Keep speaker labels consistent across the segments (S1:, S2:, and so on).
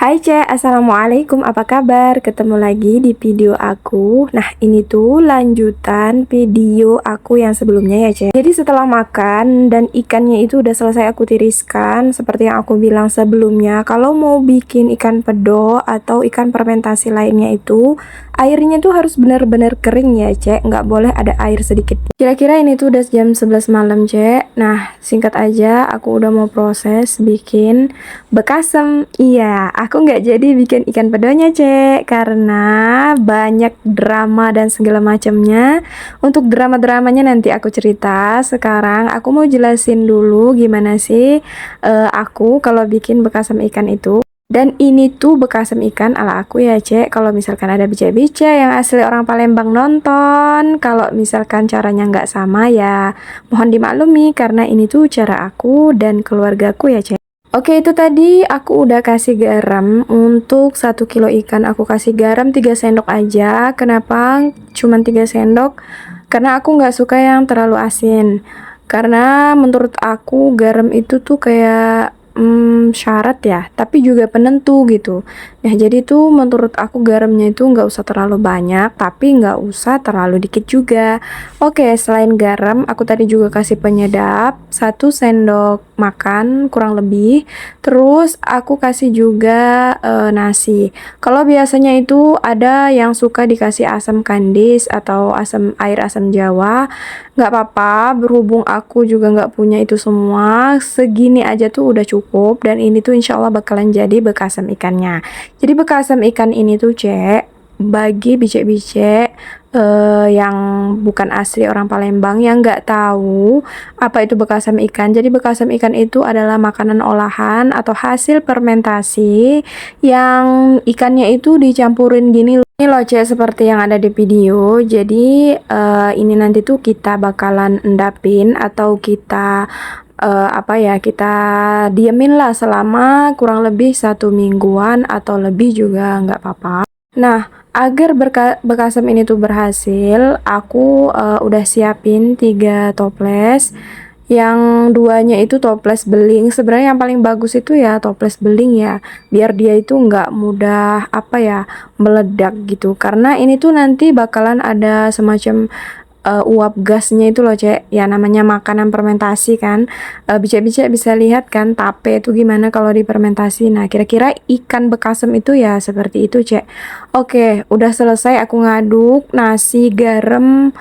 S1: Hai Cek, Assalamualaikum, apa kabar? Ketemu lagi di video aku. Nah, ini tuh lanjutan video aku yang sebelumnya ya Cek. Jadi setelah makan dan ikannya itu udah selesai aku tiriskan, seperti yang aku bilang sebelumnya, kalau mau bikin ikan pedo atau ikan fermentasi lainnya itu, airnya tuh harus benar-benar kering ya Cek, nggak boleh ada air sedikit. Kira-kira ini tuh udah jam 11 malam Cek. Nah, singkat aja, aku udah mau proses bikin bekasem. Iya, aku nggak jadi bikin ikan pedonya, Cek, karena banyak drama dan segala macamnya. Untuk drama-dramanya nanti aku cerita. Sekarang aku mau jelasin dulu gimana sih aku kalau bikin bekasem ikan itu. Dan ini tuh bekasem ikan ala aku ya Cek. Kalau misalkan ada bice-bice yang asli orang Palembang nonton, kalau misalkan caranya nggak sama ya mohon dimaklumi karena ini tuh cara aku dan keluargaku ya Cek. Oke, itu tadi aku udah kasih garam. Untuk 1 kilo ikan aku kasih garam 3 sendok aja. Kenapa cuman 3 sendok? Karena aku nggak suka yang terlalu asin. Karena menurut aku garam itu tuh kayak syarat ya, tapi juga penentu gitu. Nah, jadi tuh menurut aku garamnya itu nggak usah terlalu banyak, tapi nggak usah terlalu dikit juga. Oke, selain garam, aku tadi juga kasih penyedap 1 sendok makan kurang lebih. Terus aku kasih juga nasi. Kalau biasanya itu ada yang suka dikasih asam kandis atau air asam Jawa, nggak apa-apa. Berhubung aku juga nggak punya itu semua, segini aja tuh udah cukup. Dan ini tuh insya Allah bakalan jadi bekasem ikannya. Jadi bekasem ikan ini tuh Cek, bagi bicek-bicek yang bukan asli orang Palembang yang nggak tahu apa itu bekasem ikan. Jadi bekasem ikan itu adalah makanan olahan atau hasil fermentasi yang ikannya itu dicampurin gini loh Cek, seperti yang ada di video. Jadi ini nanti tuh kita bakalan endapin atau kita kita diemin lah selama kurang lebih 1 mingguan atau lebih juga nggak apa-apa. Nah, agar bekasem ini tuh berhasil, aku udah siapin 3 toples. Yang duanya itu toples beling. Sebenarnya yang paling bagus itu ya toples beling ya, biar dia itu nggak mudah meledak gitu. Karena ini tuh nanti bakalan ada semacam uap gasnya itu loh Cek, ya namanya makanan fermentasi kan. Bisa lihat kan tape itu gimana kalau difermentasi. Nah, kira-kira ikan bekasem itu ya seperti itu Cek. Oke, udah selesai aku ngaduk nasi, garam,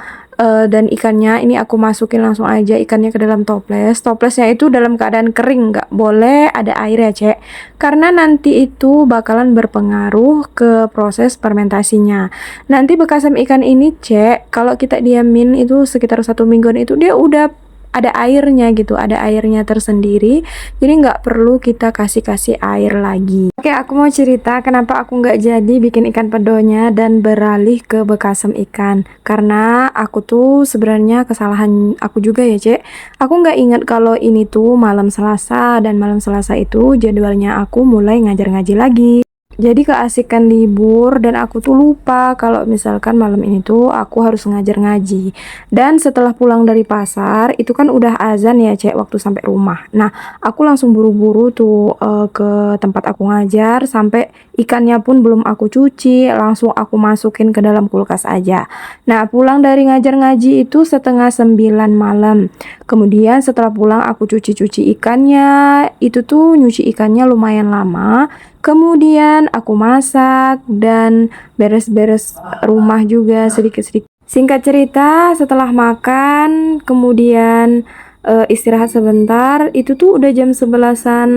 S1: dan ikannya. Ini aku masukin langsung aja ikannya ke dalam toples. Toplesnya itu dalam keadaan kering, nggak boleh ada air ya Cek, karena nanti itu bakalan berpengaruh ke proses fermentasinya. Nanti bekasem ikan ini Cek, kalau kita diamin itu sekitar 1 mingguan itu dia udah ada airnya gitu, ada airnya tersendiri, jadi nggak perlu kita kasih air lagi. Oke, aku mau cerita kenapa aku nggak jadi bikin ikan pedonya dan beralih ke bekasem ikan. Karena aku tuh sebenarnya kesalahan aku juga ya Cek, aku nggak ingat kalau ini tuh malam Selasa, dan malam Selasa itu jadwalnya aku mulai ngajar ngaji lagi. Jadi keasikan libur dan aku tuh lupa kalau misalkan malam ini tuh aku harus ngajar ngaji. Dan setelah pulang dari pasar itu kan udah azan ya Cek, waktu sampai rumah. Nah, aku langsung buru-buru tuh ke tempat aku ngajar, sampai ikannya pun belum aku cuci, langsung aku masukin ke dalam kulkas aja. Nah, pulang dari ngajar ngaji itu setengah 9 malam. Kemudian setelah pulang aku cuci-cuci ikannya, itu tuh nyuci ikannya lumayan lama. Kemudian aku masak dan beres-beres rumah juga sedikit-sedikit. Singkat cerita, setelah makan, kemudian istirahat sebentar, itu tuh udah jam 11-an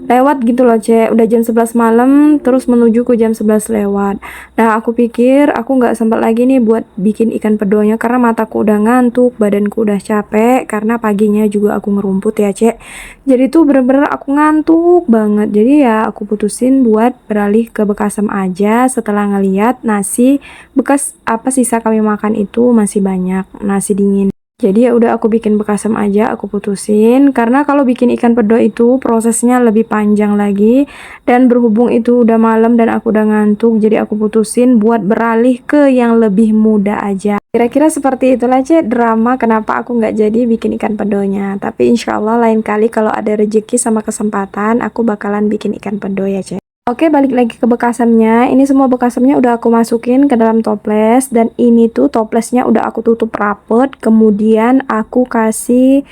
S1: lewat gitu loh Cek. Udah jam 11 malam, terus menuju ke jam 11 lewat. Nah, aku pikir aku nggak sempat lagi nih buat bikin ikan pedonya karena mataku udah ngantuk, badanku udah capek, karena paginya juga aku ngerumput ya Cek. Jadi tuh bener-bener aku ngantuk banget. Jadi ya aku putusin buat beralih ke bekasem aja setelah ngeliat nasi bekas sisa kami makan itu masih banyak, nasi dingin. Jadi ya udah aku bikin bekasem aja, aku putusin karena kalau bikin ikan pedo itu prosesnya lebih panjang lagi, dan berhubung itu udah malam dan aku udah ngantuk, jadi aku putusin buat beralih ke yang lebih mudah aja. Kira-kira seperti itulah Cek drama kenapa aku nggak jadi bikin ikan pedonya. Tapi insya Allah lain kali kalau ada rezeki sama kesempatan aku bakalan bikin ikan pedo ya Cek. Oke, balik lagi ke bekasamnya. Ini semua bekasamnya udah aku masukin ke dalam toples, dan ini tuh toplesnya udah aku tutup rapet. Kemudian aku kasih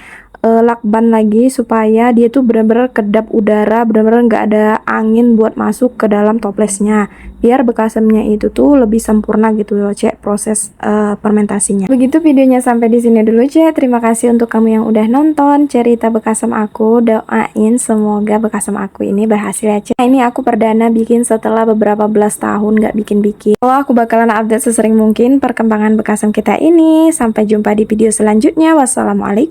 S1: lakban lagi supaya dia tuh bener-bener kedap udara, bener-bener nggak ada angin buat masuk ke dalam toplesnya, biar bekasamnya itu tuh lebih sempurna gitu loh, Cek, proses fermentasinya. Begitu videonya, sampai di sini dulu, Cek. Terima kasih untuk kamu yang udah nonton cerita bekasam aku. Doain semoga bekasam aku ini berhasil ya, Cek. Nah, ini aku perdana bikin setelah beberapa belas tahun nggak bikin-bikin. Oh, aku bakalan update sesering mungkin perkembangan bekasam kita ini. Sampai jumpa di video selanjutnya. Wassalamualaikum.